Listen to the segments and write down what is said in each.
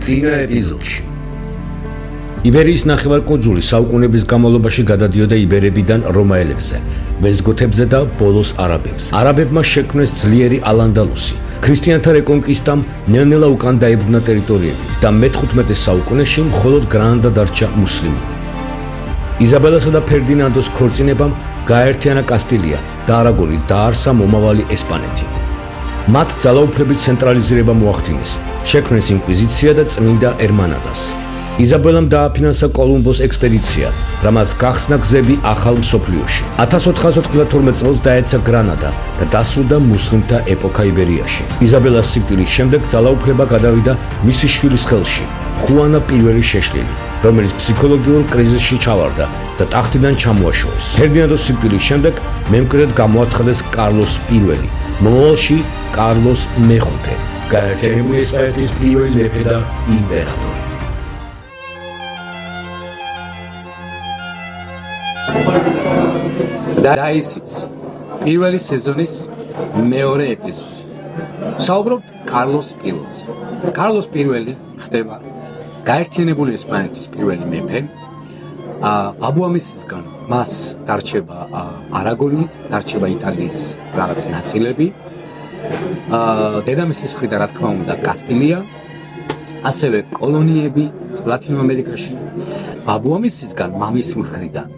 წინა ეპიზოდში. იბერიის ნახევარკუნძული საუკუნეების განმავლობაში გადადიოდა იბერებიდან რომაელებზე, ვესტგოთებზე და ბოლოს არაბებზე. არაბებმა შექმნეს ძლიერი ალ-ანდალუსი. ქრისტიანთა რეკონკისტამ ნელ-ნელა უკან დაებრუნა ტერიტორიები და მე-15 საუკუნეში მხოლოდ გრანადა დარჩა მუსლიმური. იზაბელასა და ფერდინანდოს ქორწინებამ გააერთიანა კასტილია და არაგონი დაარსა მომავალი ესპანეთი. მათ ძალაუფლების ცენტრალიზირება მოახდინეს, შექმნეს ინკვიზიცია და წმინდა ერმანადას. იზაბელამ დააფინანსა კოლუმბოს ექსპედიცია, რამაც გახსნა გზები ახალ მსოფლიოში. 1492 წელს დაეცა გრანადა და დასრულდა მუსლიმთა ეპოქა იბერიაში. იზაბელას სიკვდილის შემდეგ ძალაუფლება გადავიდა მისი შვილის ხელში, ხუანა პირველი შეშლილი, რომელიც ფსიქოლოგიურ კრიზისში ჩავარდა და ტახტიდან ჩამოაშორეს. ფერდინანდოს სიკვდილის შემდეგ მემკვიდრედ გამოაცხადეს კარლოს პირველი, მომავალში კარლოს მეხუთე, გაერთიანებული ესპანეთის პირველი მეფე და იმპერატორი. და ისიც პირველი სეზონის მეორე ეპიზოდი. საუბრობთ კარლოს პირველზე. კარლოს პირველი ხდება გაერთიანებული ესპანეთის პირველი მეფე. ბაბუამისისგან მას დარჩება არაგონი, დარჩება იტალიის რაღაც ნაწილები. დედამისის მხრიდან რა თქმა უნდა კასტილია, ასევე კოლონიები ლათინო ამერიკაში. ბაბუამისისგან მამის მხრიდან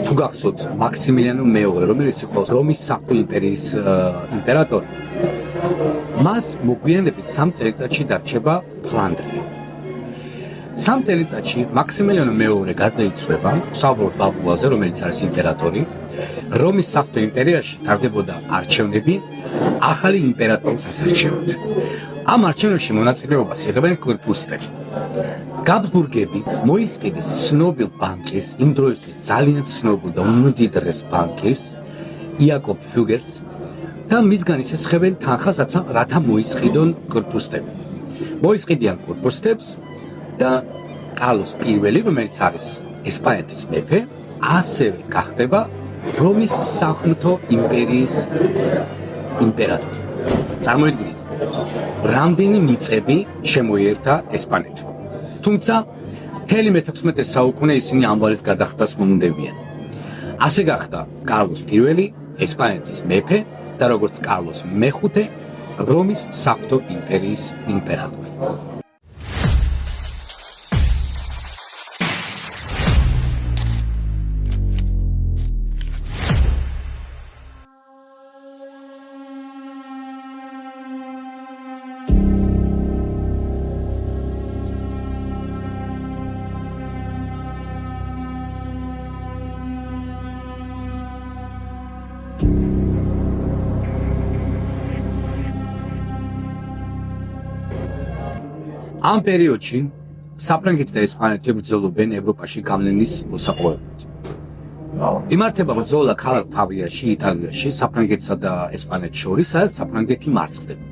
თუ გახსოვთ მაქსიმილიანო მეორე, რომელიც იყო რომის საღვთო იმპერიის იმპერატორი, მას მოგვიანებით 3 წელიწადში დარჩება ფლანდრია. 3 წელიწადში მაქსიმილიანო მეორე გარდაიცვალა, საუბრობ ბაბუაზე, რომელიც არის იმპერატორი. რომის საღვთო იმპერიაში ტარდებოდა არჩევნები ახალი იმპერატორის ასარჩევად. ამ არჩევნებში მონაწილეობას იღებენ კურფურსტები. გაბსბურგები მოისყიდეს ცნობილ ბანკირს, იმ დროისთვის ძალიან ცნობილ და უმდიდრეს ბანკირს, იაკობ ჰიუგერს და მისგან ისესხებენ თანხას, რათა მოისყიდონ კურფურსტები. მოისყიდიან კურფურსტებს და კარლოს პირველი, რომელიც არის ესპანეთის მეფე, ასევე გახდება რომის საღვთო იმპერიის იმპერატორი. წარმოიდგინეთ, რამდენი მიწები შემოიერთა ესპანეთს. თუმცა მთელი მე-16 საუკუნე ისინი ამბალეს გადახდას მომუნდებიან. ასე გახდა კარლოს პირველი ესპანეთის მეფე და როგორც კარლოს მეხუთე რომის საღვთო იმპერიის იმპერატორი. ამ პერიოდში საფრანგეთი და ესპანეთი ბრძოლობენ ევროპაში გავლენის მოსაყვებით. იმართება ბრძოლა ქალაქ პავიაში, იტალიაში, საფრანგეთსა და ესპანეთს შორის, სადაც საფრანგეთი მარცხდება.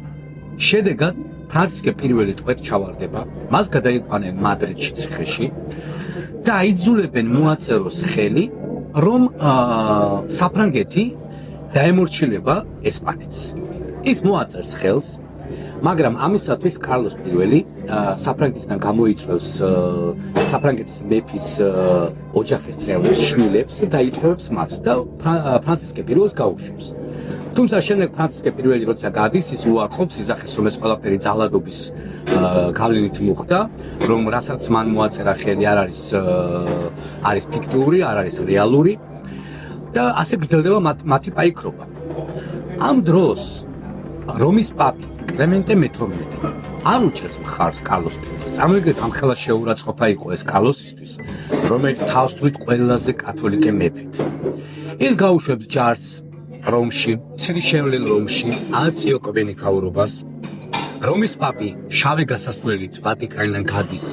შედეგად ფრანცისკე პირველი ტყვედ ჩავარდება, მას გადაიყვანენ მადრიდში ციხეში და აიძულებენ მოაწეროს ხელი, რომ საფრანგეთი დაემორჩილება ესპანეთს. ის მოაწერს ხელს, მაგრამ ამისათვის კარლოს პირველი საფრანგეთიდან გამოიწვევს საფრანგეთის მეფის ოჯახის წევრებს, შვილებს და იტყვევებს მათ და ფრანცისკე პირველს გაუშვებს. თუმცა შემდეგ ფრანცისკე პირველი როცა გადის, ის უარყოფს, იძახის, რომ ეს ყველაფერი ძალადობის გავლენით მოხდა, რომ რასაც მან მოაწერა ხელი არის ფიქტიური, არ არის რეალური და ასე გრძელდება მათი პაიქრობა. ამ დროს რომის პაპი კლემენტე მე-12 არ უჭერს მხარს კარლოს პირველს. წარმოიდგინეთ, ამ ხელა შეურაცხყოფა იყო ეს კარლოსისთვის, რომელიც თავს თვლით ყველაზე კათოლიკე მეფედ. ის გაუშვებს ჯარს რომში, ცრიშევლელ რომში, არწიოკობენი ქაურობას. რომის პაპი შავი გასასვლელით ვატიკანიდან გადის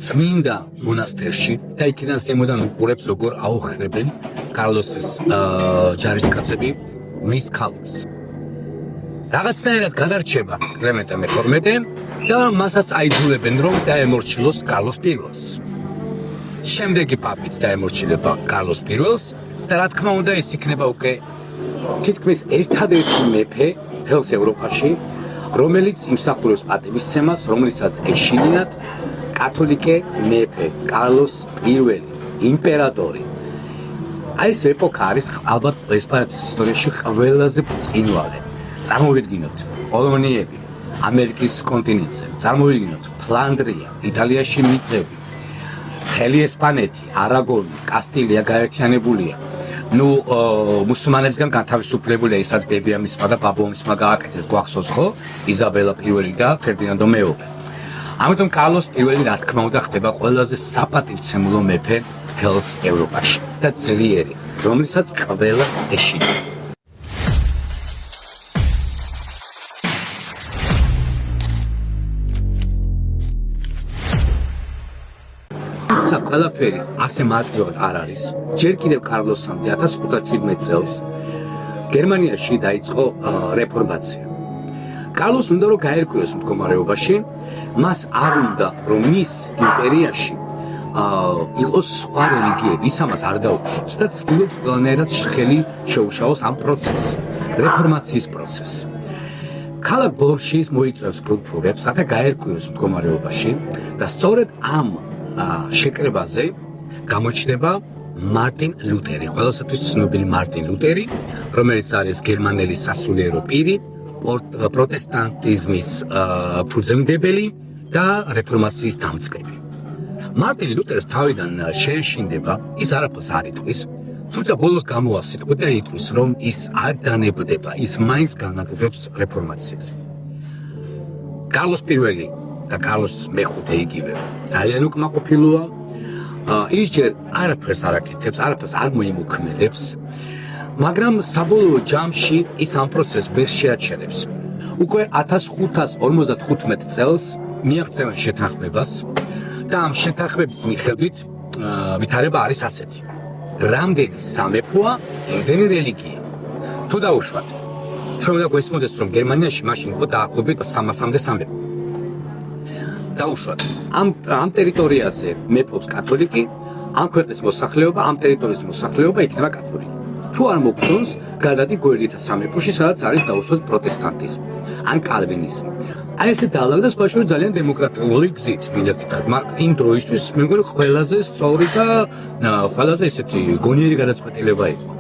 წმინდა მონასტერში და იქიდან ზემოდან უყურებს, როგორ აოხრებენ კარლოსის ჯარისკაცები მის ქალაქს. რაღაცნაირად გადარჩება კლემენტე მე-12 და მასაც აიძულებენ, რომ დაემორჩილოს კარლოს პირველს. შემდეგი პაპიც დაემორჩილება კარლოს პირველს და რა თქმა უნდა ის იქნება უკვე თითქმის ერთადერთი მეფე მთელს ევროპაში, რომელიც იმსახურებს პატივისცემას, რომლიცაც ეშინიათ კათოლიკე მეფე კარლოს პირველი, იმპერატორი. აი ეს ეპოქა არის ალბათ ესპანეთის ისტორიაში ყველაზე ბრწყინვალე. წარმოვიდგინოთ კოლონიები ამერიკის კონტინენტზე, წარმოვიდგინოთ ფლანდრია, იტალიაში მიწები, მთელი ესპანეთი, არაგონი, კასტილია გაერთიანებულია. მუსულმანებისგან განთავისუფლებულია ის რაც ბებიამისმა და ბაბუამისმა გააკეთეს, გვახსოვს ხო? იზაბელა პირველი და ფერდინანდო მეორე. ამიტომ კარლოს პირველი რა თქმა უნდა ხდება ყველაზე საპატივცემულო მეფე მთელს ევროპაში და ძლიერი, რომლიცაც ყველას ეშინია. ყველაფერი ასე მარტივად არ არის. ჯერ კიდევ კარლოსამდე 1517 წელს გერმანიაში დაიწყო რეფორმაცია. კარლოს უნდა რომ გაერკვიოს მდგომარეობაში, მას არ უნდა რომ მის იმპერიაში იყოს სხვა რელიგიები, ის ამას არ დაუშვებს და ცდილობს ყველანაირად ხელი შეუშალოს ამ პროცესს, რეფორმაციის პროცესს. ქალაქ ბორშის მოიწევს კულტურებს, რათა გაერკვიოს მდგომარეობაში და სწორედ ამ შეკრებაზე გამოჩნდება მარტინ ლუთერი, ყველასათვის ცნობილი მარტინ ლუთერი, რომელიც არის გერმანელი სასულიერო პირი, პროტესტანტიზმის ფუძემდებელი და რეფორმაციის დამწყები. მარტინ ლუთერს თავიდან შეეშინდება, ის არაფერს არ იტყვის, თუმცა ბოლოს გამოვა სიტყვა და იტყვის, რომ ის არ დანებდება, ის მაინც განაგრძობს რეფორმაციას. კარლოს პირველი და კარლოს მეხუთე იგივე ძალიან უკმაყოფილოა. ის ჯერ არაფერს არ აკეთებს, არაფერს არ მოიმოქმედებს, მაგრამ საბოლოო ჯამში ის ამ პროცესს ვერ შეაჩერებს. უკვე 1555 წელს მიაღწევენ შეთანხმებას და ამ შეთანხმების მიხედვით ვითარება არის ასეთი. რამდენი სამეფოა, იმდენი რელიგია. თუ დაუშვათ, ჩვენ უნდა გვესმოდეს, რომ გერმანიაში მაშინ იყო დაახლოებით 300-მდე სამეფო. დაუშვათ, ამ ტერიტორიაზე მეფობს კათოლიკი, ამ ქვეყნის მოსახლეობა, ამ ტერიტორიის მოსახლეობა იქნება კათოლიკი. თუ არ მოგწონს, გადადი გვერდითა სამეფოში, სადაც არის დაუშვათ პროტესტანტიზმი, ან კალვინიზმი. აი ესე დაალაგდა სხვა შორის ძალიან დემოკრატიული გზით, მინდა გითხრათ, მაგრამ იმ დროისთვის მე მგონი ყველაზე სწორი და ყველაზე ესეთი გონიერი გადაწყვეტილება იყო.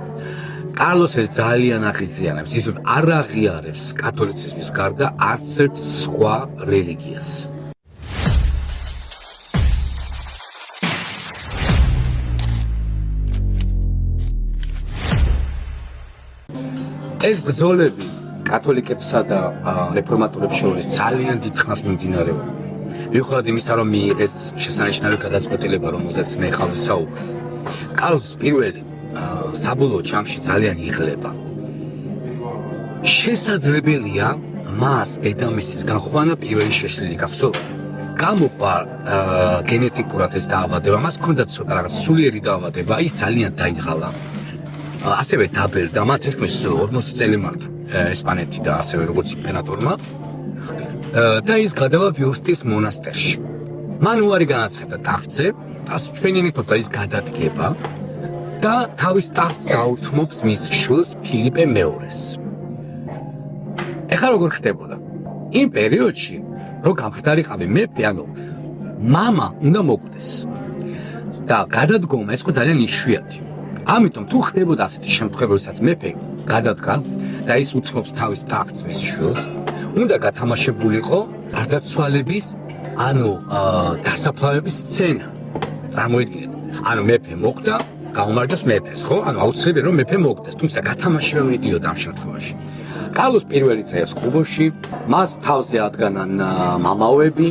კარლოს ეს ძალიან აღიზიანებს, ის არ აღიარებს კათოლიციზმის გარდა არც ერთ სხვა რელიგიას. ეს ბრძოლები კათოლიკებსა და რეფორმატორებს შორის ძალიან დიდ ხანს მიმდინარეობდა. მიუხედავად იმისა, რომ მიიღეს შესანიშნავი გადაწყვეტილება, რომელზეც მე ხავ ვისაუბრე. კარლოს პირველი საბოლოო ჯამში ძალიან იღლება. შესაძლებელია მას დედამისის განხვანა პირველი შეშლილი გახსოვთ. გამოყვა გენეტიკურად ეს დაავადება, მას ჰქონდა ცოტა რაღაც სულიერი დაავადება, ის ძალიან დაიღალა. ასევე დაბერდა, მათ თითქმის 40 წელი მართ ესპანეთი და ასევე როგორც იმპერატორმა და ის გადავა ვიუსტის მონასტერში. მან უარი განაცხადა ტახტზე, ჩვენი მეთოდა ის გადადგება და თავის ტახტს გაუთმობს მის შვილს ფილიპე მეორეს. ეხლა როგორ ხდებოდა? იმ პერიოდში, რო გამხდარიყავი მეფე, ანუ მამა უნდა მოკვდეს და გადადგომა ეს იყო ძალიან იშვიათი. ამიტომ თუ ხდებოდა ასეთი შემთხვევა, როდესაც მეფე გადადგა და ის უთმობს თავის ტახტს მის შვილს, უნდა გათამაშებულიყო გარდაცვალების, ანუ დასაფლავების სცენა. წარმოიდგინეთ, ანუ მეფე მოკვდა, გაუმარჯოს მეფეს, ხო? ანუ აუცილებელია რომ მეფე მოკვდეს, თუმცა გათამაშება მიდიოდა ამ შემთხვევაში. კარლოს პირველი წერს ხუბოში, მას თავზე ადგანან მამაოები,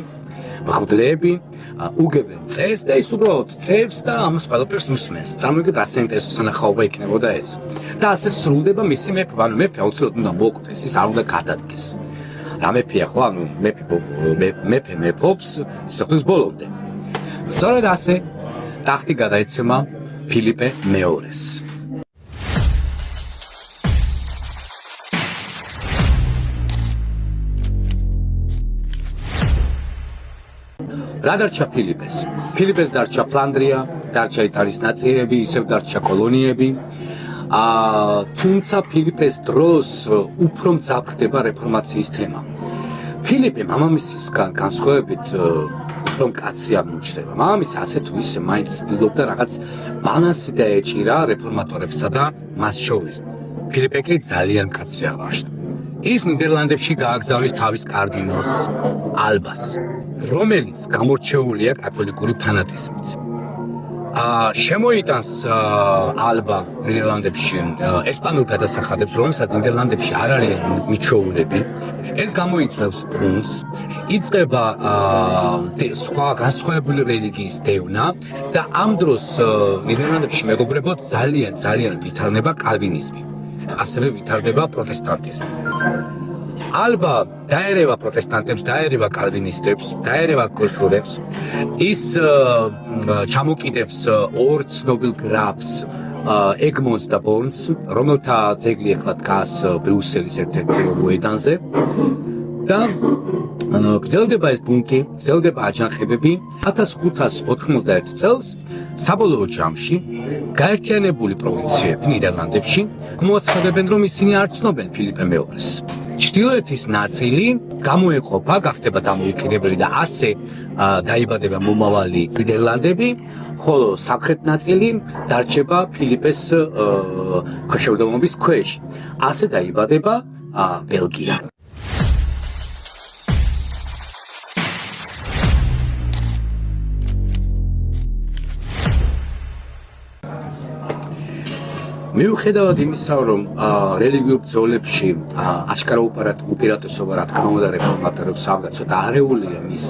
მღვდლები, უგებენ წეს და ის უბრალოდ წევს და ამას ყველაფერს უსმენს. წარმოიდგინეთ, ასე ინტერესო სანახაობა იქნებოდა ეს. და ასე სრულდება მისი მეფობა, ანუ მეფე აუცილებლად უნდა მოკვდეს, ის არ უნდა გადადგეს. რა მეფეა ხო? ანუ მეფე მეფობს სოფლის ბოლომდე. სწორედ ასე ტახტი გადაეცემა ფილიპე მეორეს. რა დარჩა ფილიპეს? ფილიპეს დარჩა ფლანდრია, დარჩა იტალიის ნაწილები, ისევ დარჩა კოლონიები. თუმცა ფილიპეს დროს უფრო მძაფრდება რეფორმაციის თემა. ფილიპე მამამისისგან განსხვავებით რომ კაცი აღმოჩნდება. მამამისი ასე თუ ისე მაინც ცდილობდა რაღაც ბალანსი დაეჭირა რეფორმატორებსა და მას შორის. ფილიპე კი ძალიან კაცი აღმოჩნდა. ის ნიდერლანდებში გააგზავნის თავის კარდინალს ალბას, რომელიც გამორჩეულია კათოლიკური ფანატიზმით. შემოიტანს ალბა ნიდერლანდებში ესპანურ გადასახადებს, რომელსაც ნიდერლანდებში არ არიან მიჩვეულები. ეს გამოიწვევს ბუნტს, იწყება სხვა განსხვავებული რელიგიის დევნა და ამ დროს ნიდერლანდებში მეგობრებოდ ძალიან ვითარდება კალვინიზმი. ასევე ვითარდება პროტესტანტიზმი. ალბა დაერევა პროტესტანტებს, დაერევა კალვინისტებს, დაერევა კულტურებს. ის ჩამოკიდებს ორ ცნობილ გრაფს, ეგმონს და ბორნს, რომელთა ძეგლი ახლა დგას ბრიუსელის ერთ-ერთ მოედანზე. და გრძელდება ეს ბუნტი, გრძელდება აჯანყებები. 1591 წელს საბოლოო ჯამში გაერთიანებული პროვინციები ნიდერლანდებში მოაცხადებენ, რომ ისინი არ ცნობენ ფილიპე მეორეს. ჩრდილოეთის ნაწილი გამოეყოფა, გახდება დამოუკიდებელი და ასე დაიბადება მომავალი ნიდერლანდები, ხოლო სამხრეთ ნაწილი დარჩება ფილიპეს ქვეშევრდომობის ქვეშ. ასე დაიბადება ბელგია. მიუხედავად იმისა, რომ რელიგიურ ბრძოლებში აშკარა უპირატესობა რა თქმა უნდა რეფორმატორებს ჰქონდა, ცოტა არეულია მის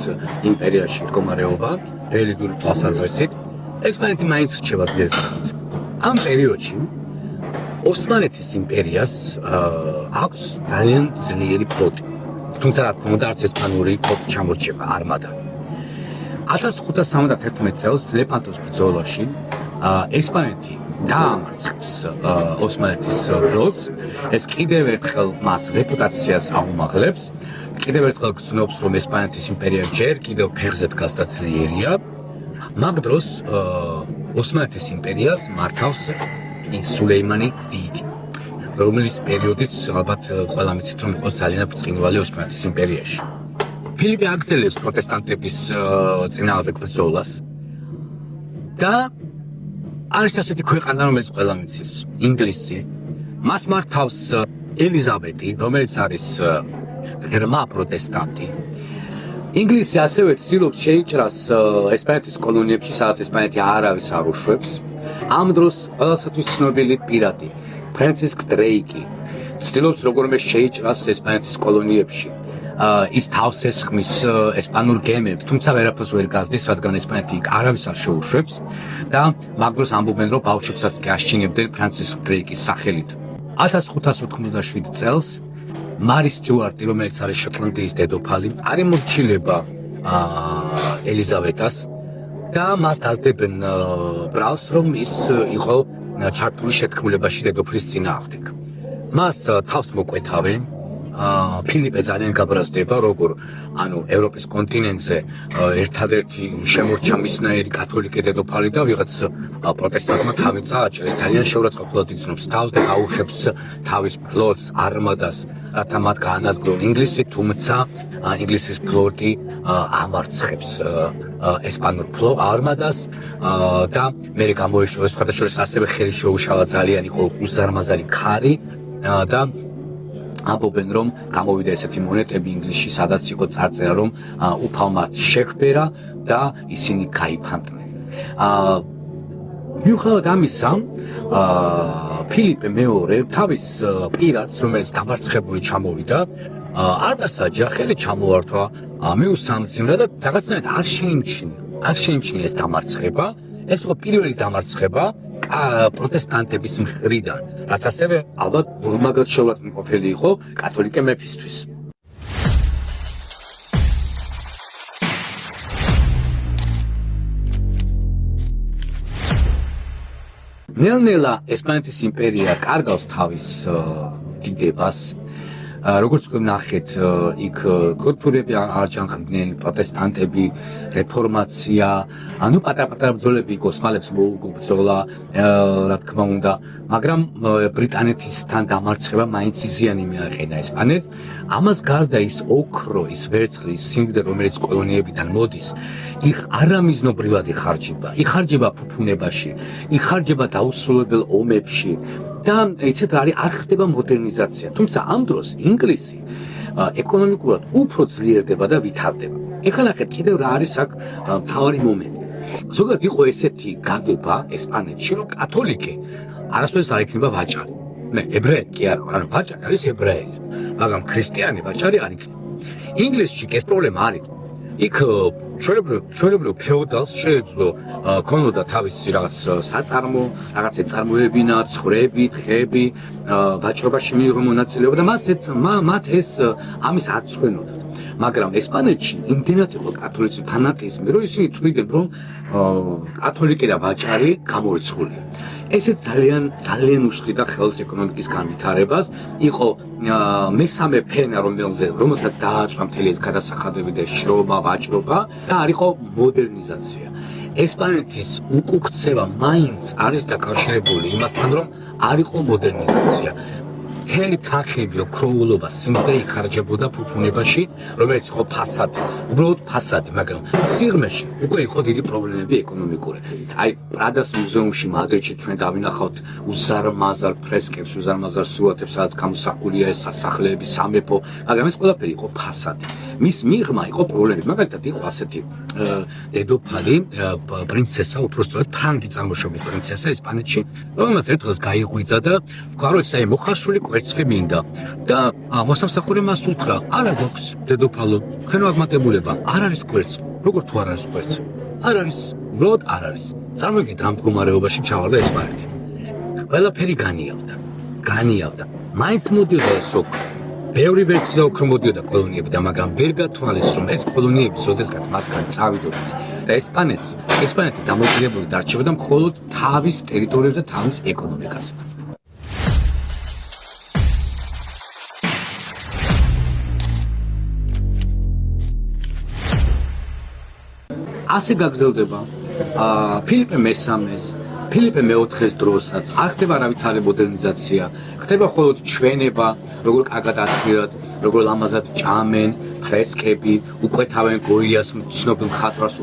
იმპერიაში მდგომარეობა რელიგიური თვალსაზრისით, ესპანეთი მაინც რჩება ძლიერ სახელმწიფოდ. ამ პერიოდში ოსმალეთის იმპერიას აქვს ძალიან ძლიერი ფლოტი, თუმცა რა თქმა უნდა არც ესპანური ფლოტი ჩამორჩება არმადა. 1571 წელს ლეპანტოს ბრძოლაში ესპანეთი დაამარცხებს ოსმალეთის ფლოტს, ეს კიდევ ერთხელ მას რეპუტაციას აუმაღლებს, კიდევ ერთხელ გრძნობს, რომ ესპანეთის იმპერია ჯერ კიდევ ფეხზე დგას და ძლიერია. მაგ დროს ოსმალეთის იმპერიას მართავს სულეიმანი დიდი, რომელიც პერიოდიც ალბათ ყველამ იცით, რომ იყო ძალიან ბრწყინვალე ოსმალეთის იმპერიაში. ფილიპე აგრძელებს პროტესტანტების წინააღმდეგ ბრძოლას და არის ასეთი ქვეყანა, რომელიც ყველამ იცის, ინგლისი. მას მართავს ელიზაბეტი, რომელიც არის ღრმა პროტესტანტი. ინგლისი ასევე ცდილობს შეიჭრას ესპანეთის კოლონიებში, სადაც ესპანეთი არავის არ უშვებს. ამ დროს ყველასათვის ცნობილი პირადი, ფრანცისკ დრეიკი, ცდილობს როგორმე შეიჭრას ესპანეთის კოლონიებში. ის თავს ესხმის ესპანურ გემებს, თუმცა ვერაფერს ვერ გაზდის, რადგან ესპანეთი არავის არ შეუშვებს და მაგ დროს ამბობენ, რომ ბავშვებსაც კი აშჩინებდნენ ფრანცისკ დრეიკის სახელით. 1597 წელს მარი სტიუარტი, რომელიც არის შოტლანდიის დედოფალი, არ ემორჩილება ელიზაბეტას და მას დასდებენ ბრალს, რომ ის იყო ჩართული შეთქმულებაში დედოფლის წინააღმდეგ. მას თავს მოკვეთავენ. ფილიპე ძალიან გაბრაზდება, როგორ ევროპის კონტინენტზე ერთადერთი შემორჩა მისნაირი კათოლიკე დედოფალი და ვიღაც პროტესტანტმა თავი წააჭრეს, ძალიან შეურაცხყოფილად იცნობს თავს და გაუშვებს თავის ფლოტს, არმადას, რათა მათ გაანადგურონ ინგლისი, თუმცა ინგლისის ფლოტი ამარცხებს ესპანურ არმადას და მერე გამოეშვა სხვადასხვა ასევე ხელი შეუშალა, ძალიან იყო უზარმაზარი ქარი და ამბობენ, რომ გამოვიდა ესეთი მონეტები ინგლისში, სადაც იყო წარწერა, რომ უფალმა შეხვერა და ისინი გაიფანტნენ. მიუხედავად ამისა, ფილიპე მეორე თავის პირადს, რომელიც დამარცხებული ჩამოვიდა, არ დასაჯა, ხელი ჩამოართვა, მიუსამძიმრა და რაღაცნაირად არ შეიმჩნია ეს დამარცხება. ეს იყო პირველი დამარცხება პროტესტანტების მხრიდან, რაც ასევე ალბათ ორმაგად შეურაცხმყოფელი იყო კათოლიკე მეფისთვის. ნელ-ნელა ესპანეთის იმპერია კარგავს თავის დიდებას როგორც ვნახეთ, იქ კულტურები არ ჯანმრთელდნენ, პროტესტანტები, რეფორმაცია, ანუ პატარ-პატარა ბრძოლები იქ ოსმალებს მოუგებრძოლა, რა თქმა უნდა, მაგრამ ბრიტანეთისთან დამარცხება მაინც ზიანი მიაყენა ესპანეთს. ამას გარდა ის ოქრო, ის ვერცხლი, ის სიმდიდრე, რომელიც კოლონიებიდან მოდის, იქ არამიზნობრივად იხარჯება. იხარჯება ფუფუნებაში, იხარჯება დაუსრულებელ ომებში. და იცით რა არის, არ ხდება მოდერნიზაცია. თუმცა ამ დროს ინგლისი ეკონომიკურად უფრო ძლიერდება და ვითარდება. ეხლა ნახეთ, კიდევ რა არის აქ მთავარი მომენტი. ზოგადად იყო ესეთი გაგება ესპანეთში, რომ კათოლიკე არასდროს არ იქნება ვაჭარი. მე ებრაელი კი არა, ანუ ვაჭარი არის ებრაელი, მაგრამ ქრისტიანი ვაჭარი არ იქნება. ინგლისში ეს პრობლემა არ იყო. იქ ჩვეულებრივ ფეოდალს შეეძლო ქონოდა თავისი რაღაც საწარმო, რაღაც ეწარმოებინა, ცხრები, თხები, ვაჭრობაში მიიღო მონაწილეობა და მათ ეს ამის არ ცვენოდა. მაგრამ ესპანეთში იმდენად იყო კათოლიციზმის ფანატიზმი, რომ ისინი თვლიდნენ, რომ კათოლიკე და ვაჭარი გამორიცხულია. ესეც ძალიან უშლიდა ხელს ეკონომიკის განვითარებას. იყო მესამე ფენა, რომელსაც დააწვა მთელი ეს გადასახადები და შრომა, ვაჭრობა და არ იყო მოდერნიზაცია. ესპანეთის უკუქცევა მაინც არის დაკავშირებული იმასთან, რომ არ იყო მოდერნიზაცია. მთელი თანხები, ოქროულობა, სიმდიდრე იხარჯებოდა ფუფუნებაში, რომელიც იყო ფასადი, უბრალოდ ფასადი, მაგრამ სიღრმეში უკვე იყო დიდი პრობლემები ეკონომიკური. აი, პრადას მუზეუმში მადრიდში ჩვენ დავინახავთ უზარმაზარ ფრესკებს, უზარმაზარ სურათებს, სადაც გამოსახულია ეს სასახლეები, სამეფო, მაგრამ ეს ყველაფერი იყო ფასადი. მის მიღმა იყო პრობლემები, მაგალითად იყო ასეთი დედოფალი, პრინცესა, უпростоრად ფრანგი წარმოშობის პრინცესა ესპანეთში, რომელმაც ერთხელ გაიღვიძა და თქვა, რომ ეს მოხარშული კვერცხი მინდა და მოსამსახურე მას უთხრა, არა გვაქვს დედოფალო, თქვენო აღმატებულება, არ არის კვერცხი. როგორ თუ არ არის კვერცხი? არ არის, უბრალოდ არ არის. წარმოგიდგენთ ამ მდგომარეობაში ჩავარდა ესპანეთი. ყველაფერი განიავდა. მაინც მოდიოდა ეს ოქრო. ბევრი ვერცხლი და ოქრო მოდიოდა კოლონიებიდან, მაგრამ ვერ გათვალეს, რომ ეს კოლონიები სოდესღაც მათგან წავიდოდნენ. და ესპანეთი დამოკიდებული დარჩებოდა მხოლოდ თავის ტერიტორიებზე და თავის ეკონომიკაზე. ასე გაგრძელდება ფილიპე მესამეს, ფილიპე მეოთხეს დროსაც, არ ხდება არავითარი მოდერნიზაცია, ხდება მხოლოდ ჩვენება, როგორ კარგად აცლიერად, როგორ ლამაზად ჭამენ, ფრესკები, უყვეთავენ გოიას ცნობილ მხატვრას,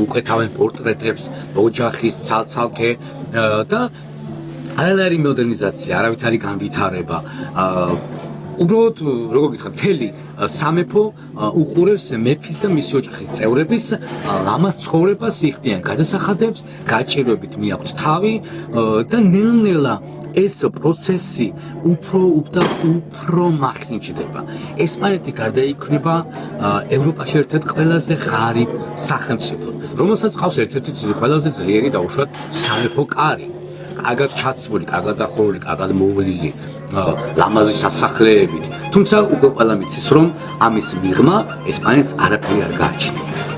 უყვეთავენ პორტრეტებს, ოჯახის, ცალ-ცალკე და არანაირი მოდერნიზაცია, არავითარი განვითარება. უბრალოდ, როგორ გითხრათ, მთელი სამეფო უყურებს მეფის და მისი ოჯახის წევრების ლამაზ ცხოვრებას, იხდიან გადასახადებს, გაჭირვებით მიაყრს თავი და ნელ-ნელა ეს პროცესი უფრო მახინჯდება. ესპანეთი გარდაიქმნება ევროპაში ერთ-ერთ ყველაზე ღარიბ სახელმწიფოდ, რომელსაც ყავს ერთ-ერთი ყველაზე ძლიერი და უშუალოდ სამეფო კარი. კარგად ჩაცმული, კარგად დახურული, კარგად მოვლილი, ლამაზი სასახლეებით. თუმცა უკვე ყველა მიცის, რომ ამის მიღმა ესპანეთს არაფერი არ გააჩნია.